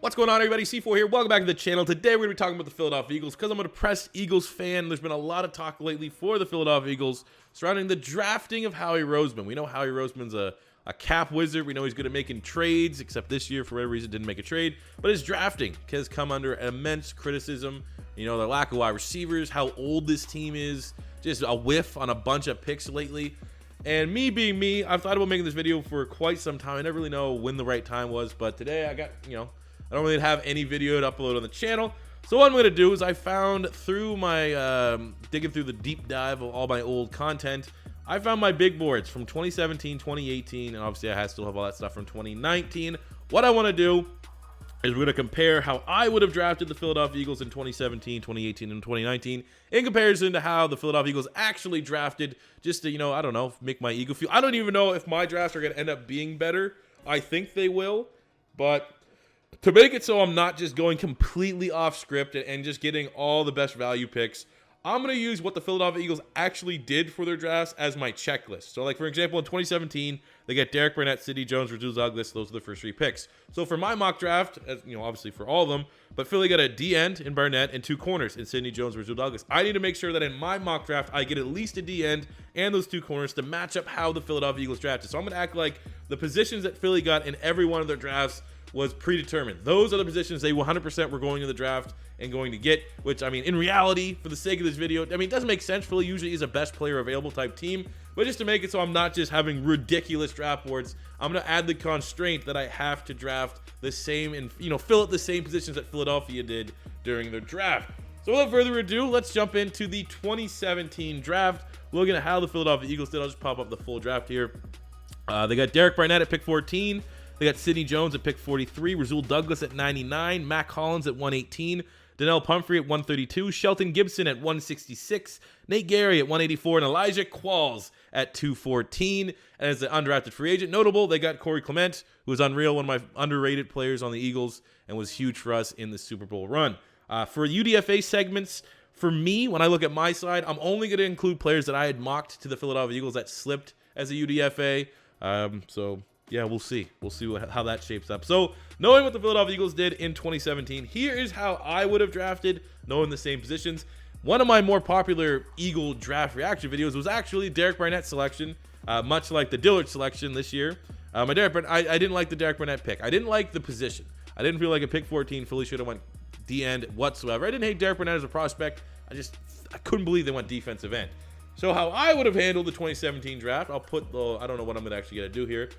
What's going on, everybody? C4 here. Welcome back to the channel. Today we're going to be talking about the Philadelphia Eagles because I'm a depressed Eagles fan. There's been a lot of talk lately for the Philadelphia Eagles surrounding the drafting of Howie Roseman. We know Howie Roseman's a cap wizard. We know he's good at making trades, except this year, for whatever reason, didn't make a trade. But his drafting has come under immense criticism. You know, the lack of wide receivers, how old this team is, just a whiff on a bunch of picks lately. And me being me, I've thought about making this video for quite some time. I never really know when the right time was, but today I got, I don't really have any video to upload on the channel. So what I'm going to do is I found through my, digging through the deep dive of all my old content, I found my big boards from 2017, 2018, and obviously I still have all that stuff from 2019. What I want to do is we're going to compare how I would have drafted the Philadelphia Eagles in 2017, 2018, and 2019 in comparison to how the Philadelphia Eagles actually drafted, just to, I don't know, make my ego feel. I don't even know if my drafts are going to end up being better. I think they will, but to make it so I'm not just going completely off script and just getting all the best value picks, I'm going to use what the Philadelphia Eagles actually did for their drafts as my checklist. So, like, for example, in 2017, they get Derek Barnett, Sidney Jones, Rasul Douglas. Those are the first three picks. So, for my mock draft, as obviously for all of them, but Philly got a D-end in Barnett and two corners in Sidney Jones, Rasul Douglas. I need to make sure that in my mock draft, I get at least a D-end and those two corners to match up how the Philadelphia Eagles drafted. So, I'm going to act like the positions that Philly got in every one of their drafts was predetermined. Those are the positions they 100% were going to the draft and going to get, which, I mean, in reality, for the sake of this video, I mean, it doesn't make sense. Philly usually is a best player available type team, but just to make it so I'm not just having ridiculous draft boards, I'm going to add the constraint that I have to draft the same and, fill out the same positions that Philadelphia did during their draft. So without further ado, let's jump into the 2017 draft, looking at how the Philadelphia Eagles did. I'll just pop up the full draft here. They got Derek Barnett at pick 14. They got Sidney Jones at pick 43, Rasul Douglas at 99, Mac Hollins at 118, Humphrey at 132, Shelton Gibson at 166, Nate Gary at 184, and Elijah Qualls at 214. And as an undrafted free agent, notable, they got Corey Clement, who was unreal, one of my underrated players on the Eagles, and was huge for us in the Super Bowl run. For UDFA segments, for me, when I look at my side, I'm only going to include players that I had mocked to the Philadelphia Eagles that slipped as a UDFA. Yeah, we'll see. We'll see how that shapes up. So, knowing what the Philadelphia Eagles did in 2017, here is how I would have drafted, knowing the same positions. One of my more popular Eagle draft reaction videos was actually Derek Barnett's selection, much like the Dillard selection this year. I didn't like the Derek Barnett pick. I didn't like the position. I didn't feel like a pick 14 Philly should have went D-end whatsoever. I didn't hate Derek Barnett as a prospect. I couldn't believe they went defensive end. So, how I would have handled the 2017 draft, I'll put the, I don't know what I'm actually going to do here.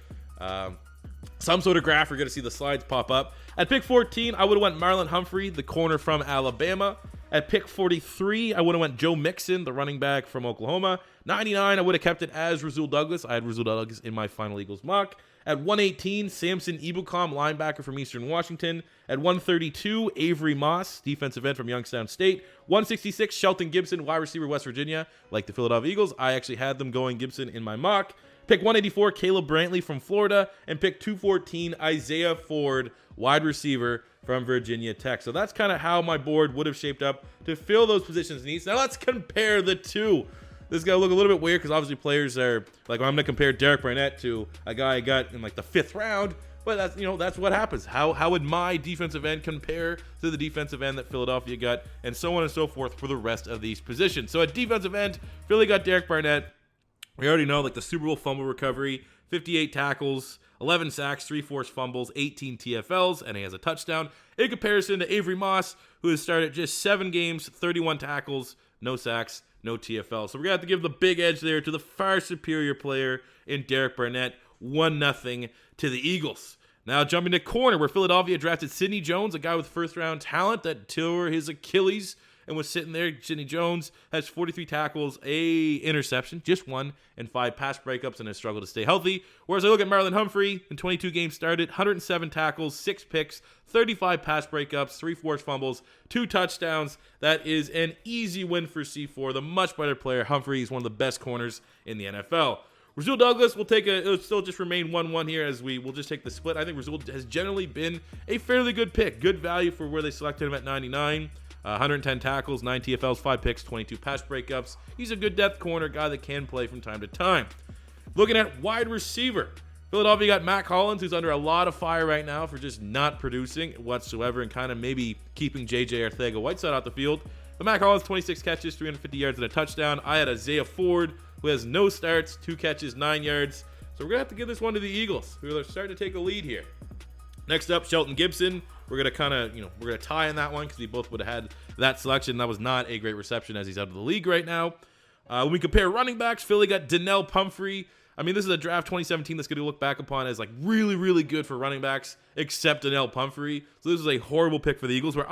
Some sort of graph. You're going to see the slides pop up. At pick 14, I would have went Marlon Humphrey, the corner from Alabama. At pick 43, I would have went Joe Mixon, the running back from Oklahoma. 99, I would have kept it as Rasul Douglas. I had Rasul Douglas in my final Eagles mock. At 118, Samson Ebukam, linebacker from Eastern Washington. At 132, Avery Moss, defensive end from Youngstown State. 166, Shelton Gibson, wide receiver, West Virginia. Like the Philadelphia Eagles, I actually had them going Gibson in my mock. Pick 184, Caleb Brantley from Florida. And pick 214, Isaiah Ford, wide receiver from Virginia Tech. So that's kind of how my board would have shaped up to fill those positions needs. Now let's compare the two. This is going to look a little bit weird because obviously players are, like, I'm going to compare Derek Barnett to a guy I got in like the 5th round. But that's, that's what happens. How would my defensive end compare to the defensive end that Philadelphia got, and so on and so forth for the rest of these positions. So at defensive end, Philly got Derek Barnett. We already know, like, the Super Bowl fumble recovery, 58 tackles, 11 sacks, 3 forced fumbles, 18 TFLs, and he has a touchdown. In comparison to Avery Moss, who has started just 7 games, 31 tackles, no sacks, no TFL. So we're going to have to give the big edge there to the far superior player in Derek Barnett, 1-0 to the Eagles. Now jumping to corner, where Philadelphia drafted Sidney Jones, a guy with first-round talent that tore his Achilles and was sitting there. Sidney Jones has 43 tackles, a interception, just 1, and 5 pass breakups, and has struggled to stay healthy. Whereas I look at Marlon Humphrey, in 22 games started, 107 tackles, 6 picks, 35 pass breakups, 3 forced fumbles, 2 touchdowns. That is an easy win for C4, the much better player. Humphrey is one of the best corners in the NFL. Rasul Douglas will it'll still just remain 1-1 here, as we'll just take the split. I think Rasul has generally been a fairly good pick. Good value for where they selected him at 99. 110 tackles, 9 TFLs, 5 picks, 22 pass breakups. He's a good depth corner, guy that can play from time to time. Looking at wide receiver, Philadelphia got Matt Collins, who's under a lot of fire right now for just not producing whatsoever and kind of maybe keeping J.J. Arcega-Whiteside off the field. But Matt Collins, 26 catches, 350 yards and a touchdown. I had Isaiah Ford, who has no starts, 2 catches, 9 yards. So we're going to have to give this one to the Eagles, who are starting to take a lead here. Next up, Shelton Gibson. We're going to kind of, we're going to tie in that one because we both would have had that selection. That was not a great reception as he's out of the league right now. When we compare running backs, Philly got Humphrey. I mean, this is a draft 2017 that's going to look back upon as like really, really good for running backs, except Humphrey. So this is a horrible pick for the Eagles, where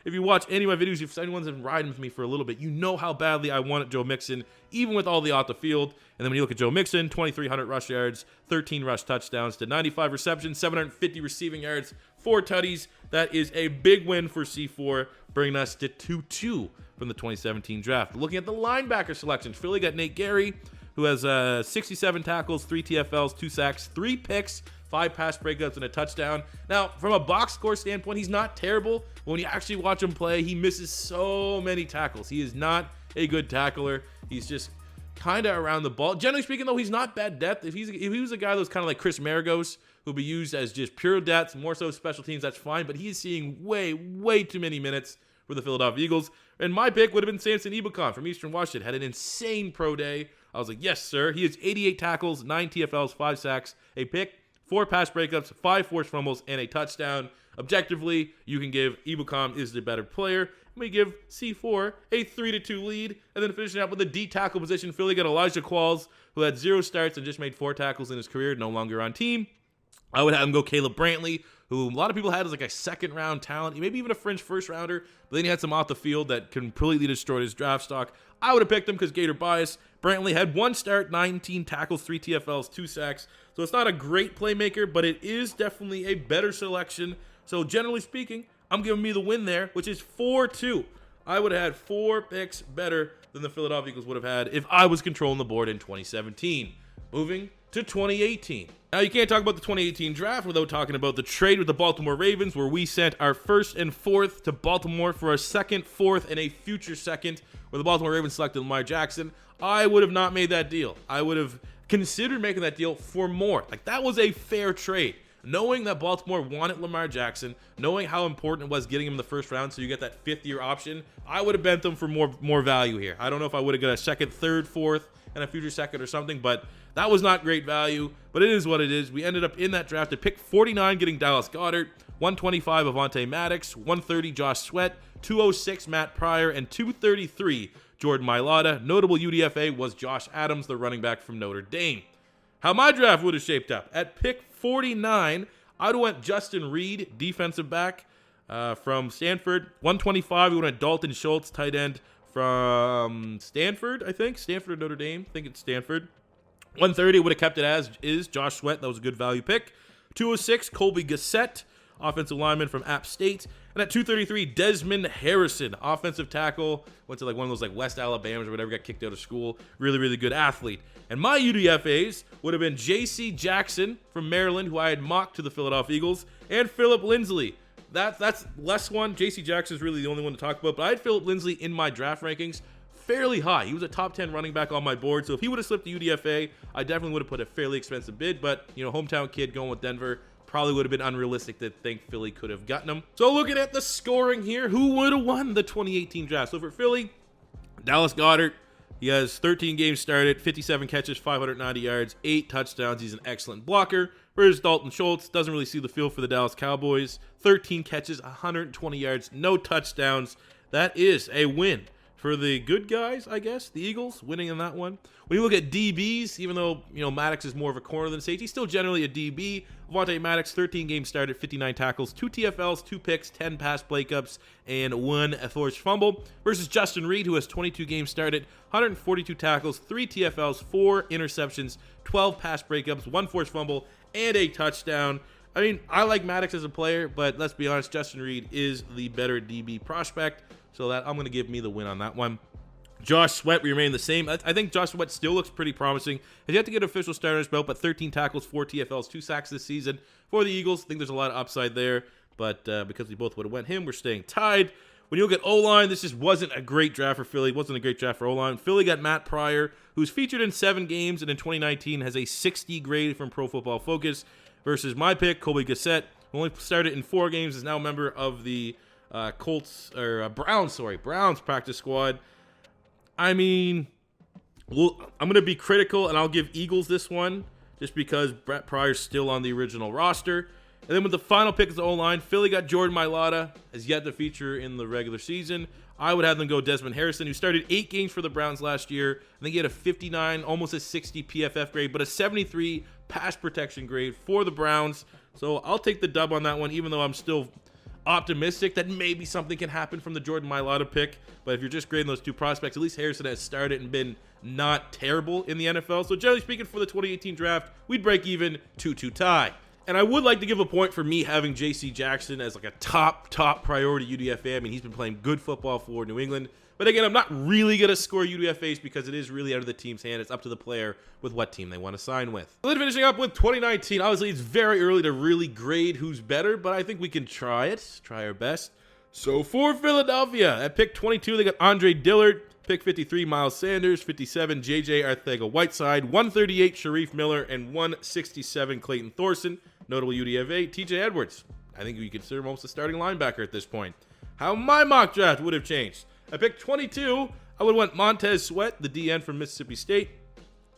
if you watch any of my videos, if anyone's been riding with me for a little bit, you know how badly I wanted Joe Mixon, even with all the off the field. And then when you look at Joe Mixon, 2,300 rush yards, 13 rush touchdowns to 95 receptions, 750 receiving yards, 4 tutties. That is a big win for C4, bringing us to 2-2 from the 2017 draft. Looking at the linebacker selections, Philly got Nate Gary, who has 67 tackles, 3 TFLs, 2 sacks, 3 picks, 5 pass breakups, and a touchdown. Now, from a box score standpoint, he's not terrible. But when you actually watch him play, he misses so many tackles. He is not a good tackler. He's just kind of around the ball. Generally speaking, though, he's not bad depth. If he was a guy that was kind of like Chris Maragos, who'll be used as just pure depth, more so special teams, that's fine. But he's seeing way too many minutes for the Philadelphia Eagles. And my pick would have been Samson Ebukam from Eastern Washington. Had an insane pro day. I was like, yes, sir. He has 88 tackles, 9 TFLs, 5 sacks, a pick, 4 pass breakups, 5 forced fumbles, and a touchdown. Objectively, you can give Ebukam is the better player. And we give C4 a 3-2 lead. And then finishing up with the D tackle position, Philly got Elijah Qualls, who had 0 starts and just made 4 tackles in his career, no longer on team. I would have him go Caleb Brantley, who a lot of people had as like a second-round talent, maybe even a fringe first-rounder, but then he had some off the field that completely destroyed his draft stock. I would have picked him because Gator bias. Brantley had 1 start, 19 tackles, 3 TFLs, 2 sacks. So it's not a great playmaker, but it is definitely a better selection. So generally speaking, I'm giving me the win there, which is 4-2. I would have had 4 picks better than the Philadelphia Eagles would have had if I was controlling the board in 2017. Moving to 2018. Now, you can't talk about the 2018 draft without talking about the trade with the Baltimore Ravens, where we sent our 1st and 4th to Baltimore for a 2nd, 4th, and a future 2nd, where the Baltimore Ravens selected Lamar Jackson. I would have not made that deal. I would have considered making that deal for more. Like, that was a fair trade. Knowing that Baltimore wanted Lamar Jackson, knowing how important it was getting him in the 1st round so you get that 5th-year option, I would have bent them for more value here. I don't know if I would have got a 2nd, 3rd, 4th, and a future 2nd or something, but that was not great value, but it is what it is. We ended up in that draft at pick 49 getting Dallas Goedert, 125 Avonte Maddox, 130 Josh Sweat, 206 Matt Pryor, and 233 Jordan Mailata. Notable UDFA was Josh Adams, the running back from Notre Dame. How my draft would have shaped up. At pick 49, I would have went Justin Reed, defensive back from Stanford. 125, we went at Dalton Schultz, tight end from Stanford, I think. Stanford or Notre Dame. I think it's Stanford. 130 would have kept it as is. Josh Sweat, that was a good value pick. 206, Colby Gassett, offensive lineman from App State. And at 233, Desmond Harrison, offensive tackle. Went to like one of those like West Alabamas or whatever, got kicked out of school. Really good athlete. And my UDFAs would have been J.C. Jackson from Maryland, who I had mocked to the Philadelphia Eagles, and Philip Lindsay. That's less one. J.C. Jackson is really the only one to talk about, but I had Philip Lindsay in my draft rankings fairly high. He was a top 10 running back on my board, so if he would have slipped the UDFA, I definitely would have put a fairly expensive bid, but, hometown kid going with Denver, probably would have been unrealistic to think Philly could have gotten him. So looking at the scoring here, who would have won the 2018 draft? So for Philly, Dallas Goedert, he has 13 games started, 57 catches, 590 yards, 8 touchdowns. He's an excellent blocker. Whereas Dalton Schultz doesn't really see the field for the Dallas Cowboys. 13 catches, 120 yards, no touchdowns. That is a win for the good guys, I guess. The Eagles winning in that one. When you look at DBs, even though, Maddox is more of a corner than safety, he's still generally a DB. Avonte Maddox, 13 games started, 59 tackles, 2 TFLs, 2 picks, 10 pass breakups, and 1 forced fumble. Versus Justin Reed, who has 22 games started, 142 tackles, 3 TFLs, 4 interceptions, 12 pass breakups, 1 forced fumble, and a touchdown. I mean, I like Maddox as a player, but let's be honest, Justin Reed is the better DB prospect. So that I'm going to give me the win on that one. Josh Sweat, we remain the same. I think Josh Sweat still looks pretty promising. He's yet to get official starters belt, but 13 tackles, 4 TFLs, 2 sacks this season for the Eagles. I think there's a lot of upside there, but because we both would have went him, we're staying tied. When you look at O-line, this just wasn't a great draft for Philly. It wasn't a great draft for O-line. Philly got Matt Pryor, who's featured in 7 games and in 2019 has a 60 grade from Pro Football Focus, versus my pick, Colby Gossett, who only started in 4 games, is now a member of the Browns practice squad. I mean, I'm going to be critical, and I'll give Eagles this one just because Brett Pryor's still on the original roster. And then with the final pick of the O-line, Philly got Jordan Mailata, has yet to feature in the regular season. I would have them go Desmond Harrison, who started 8 games for the Browns last year. I think he had a 59, almost a 60 PFF grade, but a 73 pass protection grade for the Browns. So I'll take the dub on that one, even though I'm still optimistic that maybe something can happen from the Jordan Mailata pick. But if you're just grading those 2 prospects, at least Harrison has started and been not terrible in the NFL. So generally speaking, for the 2018 draft, we'd break even 2-2 tie. And I would like to give a point for me having J.C. Jackson as like a top priority UDFA. I mean, he's been playing good football for New England. But again, I'm not really going to score UDFAs because it is really out of the team's hand. It's up to the player with what team they want to sign with. So then finishing up with 2019, obviously it's very early to really grade who's better, but I think we can try it, try our best. So for Philadelphia, at pick 22, they got Andre Dillard. Pick 53, Miles Sanders. 57, J.J. Arcega-Whiteside. 138, Sharif Miller. And 167, Clayton Thorson. Notable UDFA, T.J. Edwards. I think we consider him almost a starting linebacker at this point. How my mock draft would have changed. At pick 22, I would have went Montez Sweat, the DN from Mississippi State.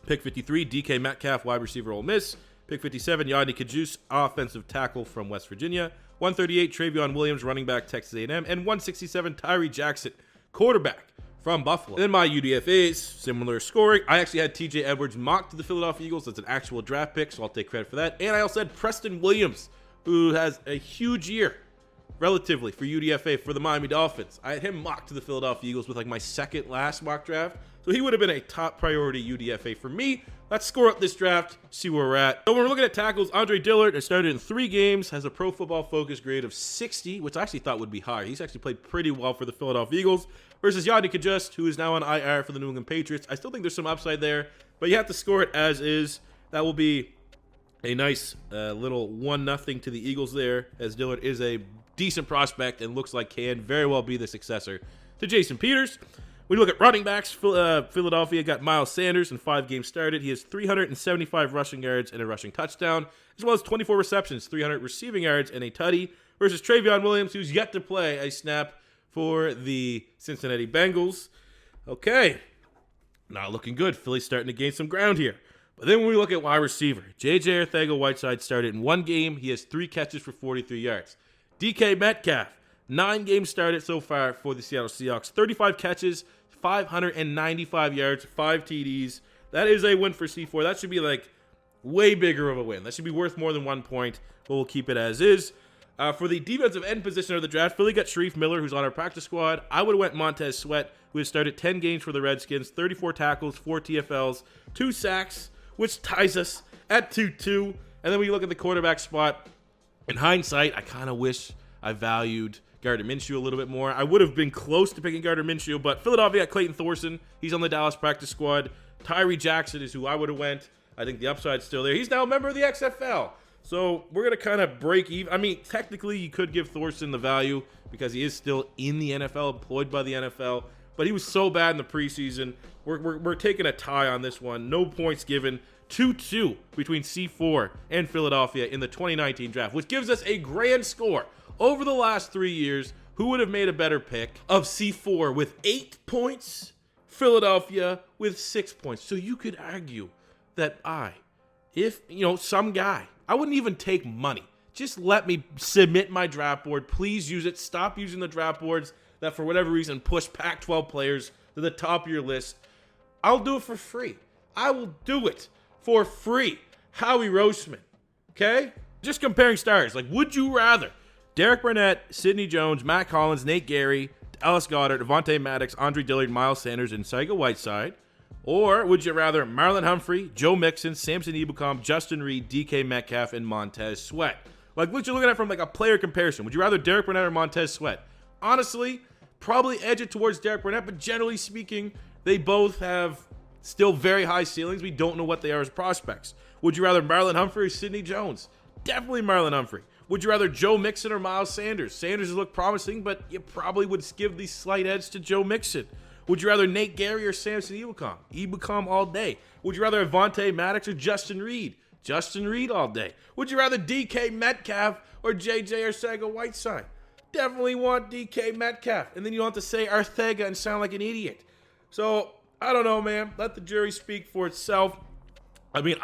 Pick 53, DK Metcalf, wide receiver, Ole Miss. Pick 57, Yodny Kajus, offensive tackle from West Virginia. 138, Travion Williams, running back, Texas A&M. And 167, Tyree Jackson, quarterback from Buffalo. And then my UDFAs, similar scoring. I actually had TJ Edwards mocked to the Philadelphia Eagles. That's an actual draft pick, so I'll take credit for that. And I also had Preston Williams, who has a huge year, relatively, for UDFA for the Miami Dolphins. I had him mocked to the Philadelphia Eagles with like my second last mock draft. So he would have been a top priority UDFA for me. Let's score up this draft, see where we're at. So when we're looking at tackles, Andre Dillard has started in 3 games, has a Pro Football Focus grade of 60, which I actually thought would be higher. He's actually played pretty well for the Philadelphia Eagles, versus Yodny Kajus, who is now on IR for the New England Patriots. I still think there's some upside there, but you have to score it as is. That will be a nice little 1-0 to the Eagles there, as Dillard is a decent prospect and looks like can very well be the successor to Jason Peters. When you look at running backs, Philadelphia got Miles Sanders in 5 games started. He has 375 rushing yards and a rushing touchdown, as well as 24 receptions, 300 receiving yards, and a tutty, versus Travion Williams, who's yet to play a snap for the Cincinnati Bengals. Okay, not looking good. Philly's starting to gain some ground here. But then when we look at wide receiver, J.J. Arcega-Whiteside started in 1 game. He has 3 catches for 43 yards. DK Metcalf, 9 games started so far for the Seattle Seahawks. 35 catches, 595 yards, 5 TDs. That is a win for C4. That should be like way bigger of a win. That should be worth more than 1 point, but we'll keep it as is. For the defensive end position of the draft, Philly got Sharif Miller, who's on our practice squad. I would have went Montez Sweat, who has started 10 games for the Redskins, 34 tackles, 4 TFLs, 2 sacks, which ties us at 2-2. And then when you look at the quarterback spot, in hindsight, I kind of wish I valued Gardner Minshew a little bit more. I would have been close to picking Gardner Minshew, but Philadelphia got Clayton Thorson. He's on the Dallas practice squad. Tyree Jackson is who I would have went. I think the upside's still there. He's now a member of the XFL. So we're going to kind of break even. I mean, technically, you could give Thorson the value because he is still in the NFL, employed by the NFL. But he was so bad in the preseason. We're taking a tie on this one. No points given. 2-2 between C4 and Philadelphia in the 2019 draft, which gives us a grand score. Over the last 3 years, who would have made a better pick of C4 with 8 points, Philadelphia with 6 points? So you could argue that if some guy, I wouldn't even take money. Just let me submit my draft board. Please use it. Stop using the draft boards that for whatever reason push Pac-12 players to the top of your list. I'll do it for free. I will do it for free. Howie Roseman. Okay? Just comparing stars. Like, would you rather Derek Burnett, Sidney Jones, Matt Collins, Nate Gary, Dallas Goedert, Devontae Maddox, Andre Dillard, Miles Sanders, and Arcega-Whiteside? Or would you rather Marlon Humphrey, Joe Mixon, Samson Ebukam, Justin Reed, DK Metcalf, and Montez Sweat? Like, what you're looking at from like a player comparison. Would you rather Derek Burnett or Montez Sweat? Honestly, probably edge it towards Derek Burnett, but generally speaking, they both have still very high ceilings. We don't know what they are as prospects. Would you rather Marlon Humphrey or Sidney Jones? Definitely Marlon Humphrey. Would you rather Joe Mixon or Miles Sanders? Sanders has looked promising, but you probably would give the slight edge to Joe Mixon. Would you rather Nate Gary or Samson Ebukam? Ebukam all day. Would you rather Avonte Maddox or Justin Reed? Justin Reed all day. Would you rather DK Metcalf or JJ Arcega-Whiteside? Definitely want DK Metcalf. And then you don't have to say Arcega and sound like an idiot. So, I don't know, man. Let the jury speak for itself. I mean,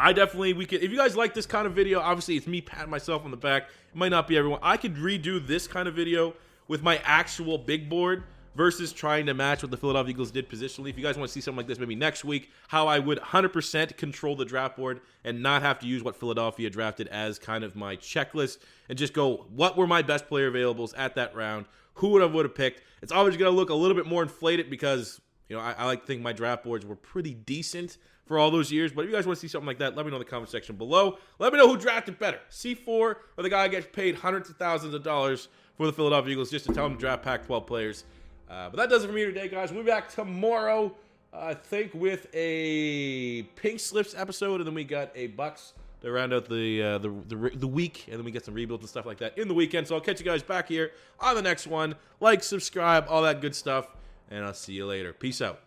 we could, if you guys like this kind of video, obviously it's me patting myself on the back. It might not be everyone. I could redo this kind of video with my actual big board versus trying to match what the Philadelphia Eagles did positionally. If you guys want to see something like this maybe next week, how I would 100% control the draft board and not have to use what Philadelphia drafted as kind of my checklist and just go, what were my best player availables at that round? Who would have picked? It's always going to look a little bit more inflated because, you know, I like to think my draft boards were pretty decent for all those years. But if you guys want to see something like that, let me know in the comment section below. Let me know who drafted better, C4 or the guy who gets paid hundreds of thousands of dollars for the Philadelphia Eagles just to tell them to draft Pac-12 players. But that does it for me today, guys. We'll be back tomorrow, I think, with a Pink Slips episode, and then we got a Bucks to round out the week, and then we get some rebuilds and stuff like that in the weekend. So I'll catch you guys back here on the next one. Like, subscribe, all that good stuff, and I'll see you later. Peace out.